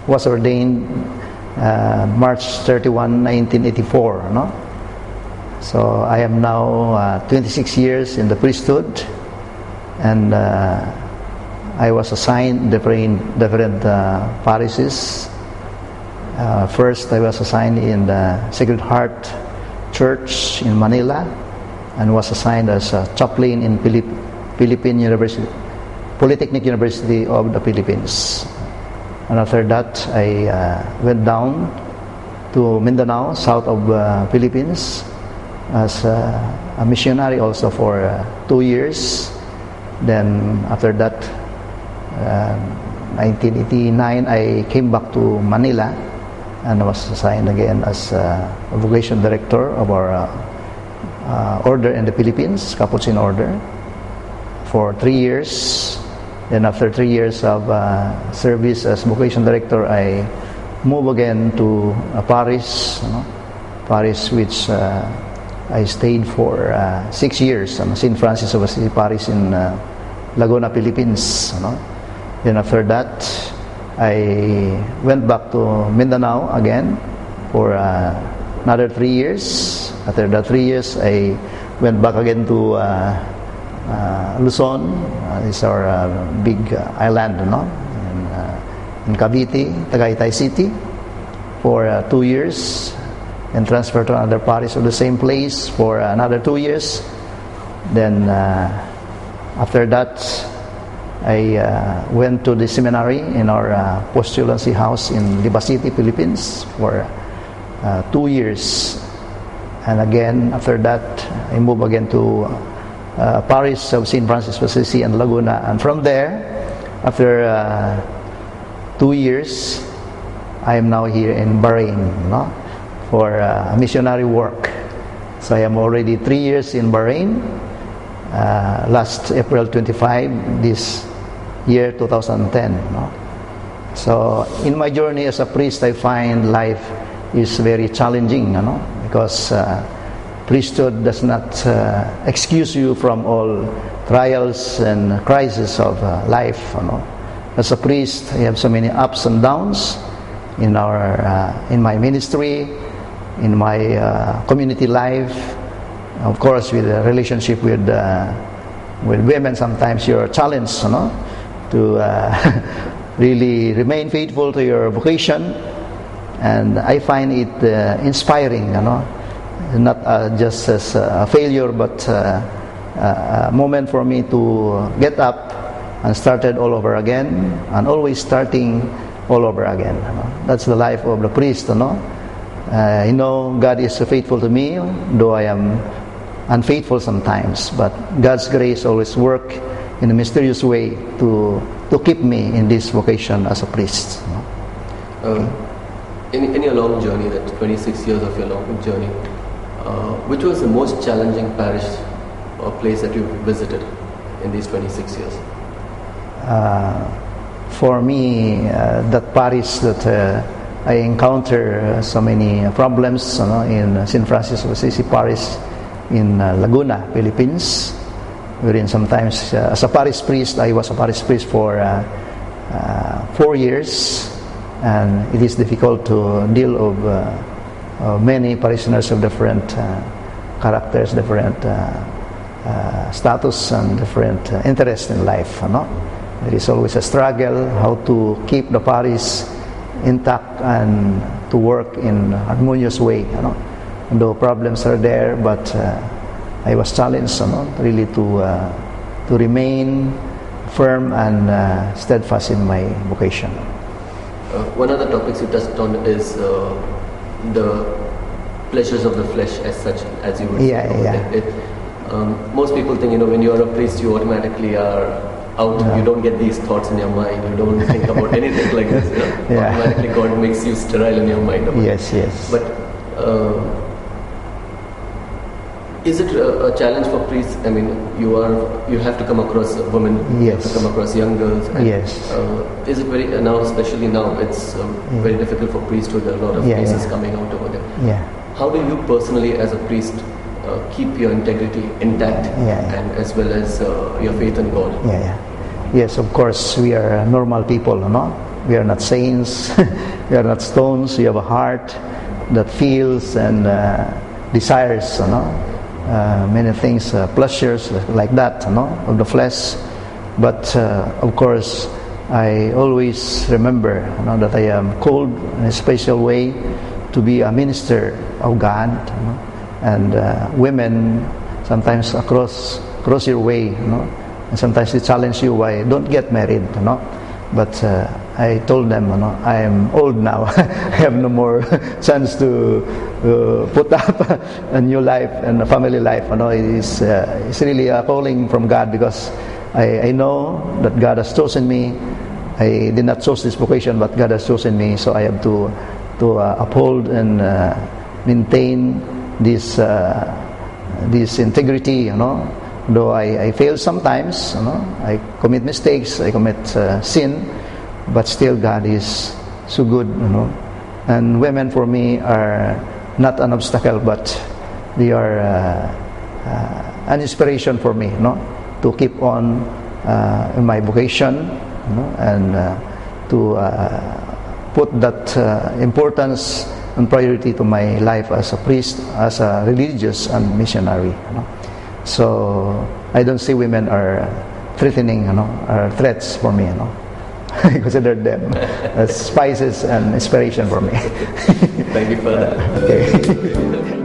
was ordained March 31, 1984. No? So I am now 26 years in the priesthood, and I was assigned different parishes. First, I was assigned in the Sacred Heart Church in Manila, and was assigned as a chaplain in Philippine University, Polytechnic University of the Philippines. And after that, I went down to Mindanao, south of Philippines, as a missionary also for 2 years. Then after that, 1989, I came back to Manila and was assigned again as a vocation director of our order in the Philippines, Capuchin Order, for 3 years. Then after 3 years of service as vocation director, I moved again to Paris, Paris, which I stayed for 6 years, St. Francis of Assisi Paris in Laguna, Philippines. Then after that, I went back to Mindanao again for another 3 years. After that 3 years, I went back again to Luzon. This is our big island, in Cavite, Tagaytay City, for 2 years, and transferred to another parish of the same place for another 2 years. Then after that, I went to the seminary in our postulancy house in Liba City, Philippines, for 2 years. And again, after that, I moved again to parish of St. Francis of Assisi and Laguna. And from there, after 2 years, I am now here in Bahrain, for missionary work. So I am already 3 years in Bahrain. Last April 25, this year 2010. So in my journey as a priest, I find life is very challenging, because priesthood does not excuse you from all trials and crises of life. As a priest, I have so many ups and downs in my ministry, in my community life. Of course, with a relationship with women, sometimes you're challenged, to really remain faithful to your vocation. And I find it inspiring, not just as a failure, but a moment for me to get up and started all over again, and always starting all over again. That's the life of the priest. I know God is faithful to me, though I am unfaithful sometimes, but God's grace always work in a mysterious way to keep me in this vocation as a priest. In your long journey, that 26 years of your long journey, which was the most challenging parish or place that you visited in these 26 years? For me, that parish that I encounter so many problems in St. Francis of Assisi Parish in Laguna, Philippines, wherein sometimes as a parish priest, I was a parish priest for 4 years, and it is difficult to deal with many parishioners of different characters, different status, and different interests in life. There is always a struggle how to keep the parish intact and to work in a harmonious way. Though problems are there, but I was challenged, really to remain firm and steadfast in my vocation. One of the topics you touched on is the pleasures of the flesh, as such, as you would say. Most people think, when you are a priest, you automatically are out. You don't get these thoughts in your mind. You don't think about anything like this. Automatically, God makes you sterile in your mind. Yes. But is it a challenge for priests? I mean, you have to come across women. You have to come across young girls. And, is it very now, especially now, it's very difficult for priesthood. There are a lot of cases coming out over there. How do you personally, as a priest, keep your integrity intact, and as well as your faith in God? Yes, of course, we are normal people, We are not saints. We are not stones. We have a heart that feels and desires, many things, pleasures like that, of the flesh. But of course, I always remember that I am called in a special way to be a minister of God, and women sometimes across your way, and sometimes they challenge you, why don't get married, But I told them, I am old now. I have no more chance to put up a new life and a family life. It's really a calling from God, because I know that God has chosen me. I did not choose this vocation, but God has chosen me, so I have to uphold and maintain this integrity. Though I fail sometimes, I commit mistakes, I commit sin, but still God is so good, And women for me are not an obstacle, but they are an inspiration for me, to keep on in my vocation, and to put that importance and priority to my life as a priest, as a religious and missionary. So I don't see women are threatening, are threats for me. I consider them as spices and inspiration for me. Thank you for that. Okay.